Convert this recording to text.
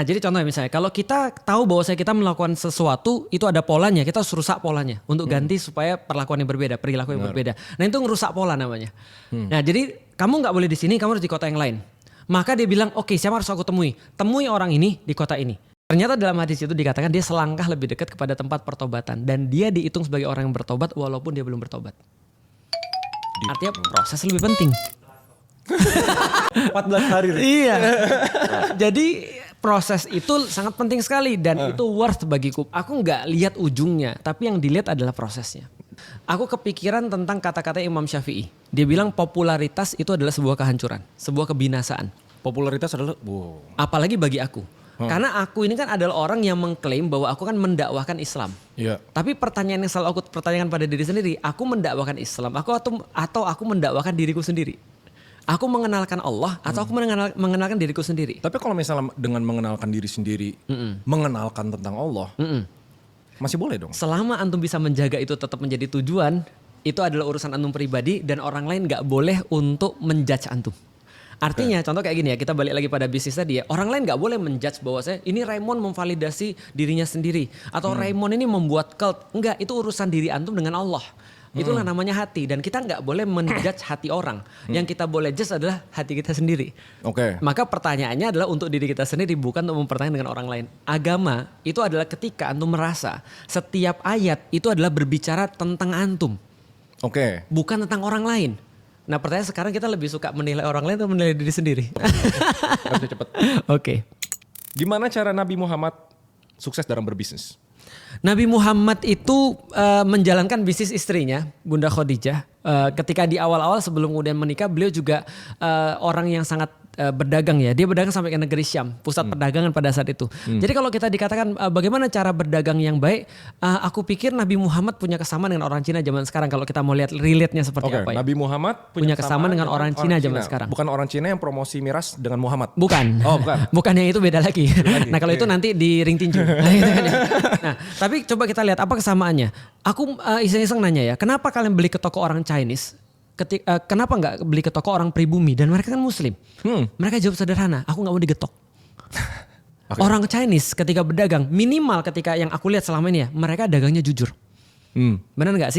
Nah, jadi contohnya misalnya kalau kita tahu bahwa kita melakukan sesuatu itu ada polanya, kita harus rusak polanya untuk ganti supaya perlakuan yang berbeda, perilaku yang berbeda. Nah itu ngerusak pola namanya. Nah jadi kamu nggak boleh di sini, kamu harus di kota yang lain. Maka dia bilang, oke, siapa harus aku temui? Temui orang ini di kota ini. Ternyata dalam hadis itu dikatakan dia selangkah lebih dekat kepada tempat pertobatan dan dia dihitung sebagai orang yang bertobat walaupun dia belum bertobat. Artinya proses lebih penting. 14 hari. Iya. Jadi proses itu sangat penting sekali dan itu worth bagiku. Aku nggak lihat ujungnya, tapi yang dilihat adalah prosesnya. Aku kepikiran tentang kata-kata Imam Syafi'i. Dia bilang popularitas itu adalah sebuah kehancuran, sebuah kebinasaan. Popularitas adalah Apalagi bagi aku. Karena aku ini kan adalah orang yang mengklaim bahwa aku kan mendakwahkan Islam. Iya. Tapi pertanyaan yang selalu aku pertanyakan pada diri sendiri, aku mendakwahkan Islam, atau aku mendakwahkan diriku sendiri? Aku mengenalkan Allah atau aku mengenalkan diriku sendiri? Tapi kalau misalnya dengan mengenalkan diri sendiri, mengenalkan tentang Allah, masih boleh dong? Selama antum bisa menjaga itu tetap menjadi tujuan, itu adalah urusan antum pribadi dan orang lain gak boleh untuk menjudge antum. Artinya contoh kayak gini ya, kita balik lagi pada bisnis tadi ya. Orang lain gak boleh menjudge bahwa ini Raymond memvalidasi dirinya sendiri. Atau Raymond ini membuat cult. Enggak, itu urusan diri antum dengan Allah. Itulah namanya hati. Dan kita gak boleh menjudge hati orang. Yang kita boleh judge adalah hati kita sendiri. Oke. Maka pertanyaannya adalah untuk diri kita sendiri, bukan untuk mempertanyakan dengan orang lain. Agama itu adalah ketika antum merasa setiap ayat itu adalah berbicara tentang antum. Oke. Bukan tentang orang lain. Nah pertanyaan sekarang kita lebih suka menilai orang lain atau menilai diri sendiri? Harusnya cepet. Oke. Gimana cara Nabi Muhammad sukses dalam berbisnis? Nabi Muhammad itu menjalankan bisnis istrinya, Bunda Khadijah. Ketika di awal-awal sebelum kemudian menikah, beliau juga orang yang sangat berdagang ya. Dia berdagang sampai ke negeri Syam, pusat perdagangan pada saat itu. Jadi kalau kita dikatakan bagaimana cara berdagang yang baik, aku pikir Nabi Muhammad punya kesamaan dengan orang Cina zaman sekarang. Kalau kita mau lihat relate-nya seperti apa ya. Nabi Muhammad punya kesamaan dengan orang Cina zaman sekarang. Bukan orang Cina yang promosi miras dengan Muhammad. Bukan. Oh, bukan. Bukan yang itu beda lagi. Nah kalau itu nanti di ring tinju. Nah tapi coba kita lihat apa kesamaannya. Aku iseng-iseng nanya ya, kenapa kalian beli ke toko orang Chinese? Kenapa nggak beli ke toko orang pribumi? Dan mereka kan Muslim. Mereka jawab sederhana, aku nggak mau digetok. Okay. Orang Chinese ketika berdagang, minimal ketika yang aku lihat selama ini ya, mereka dagangnya jujur. Benar nggak sih?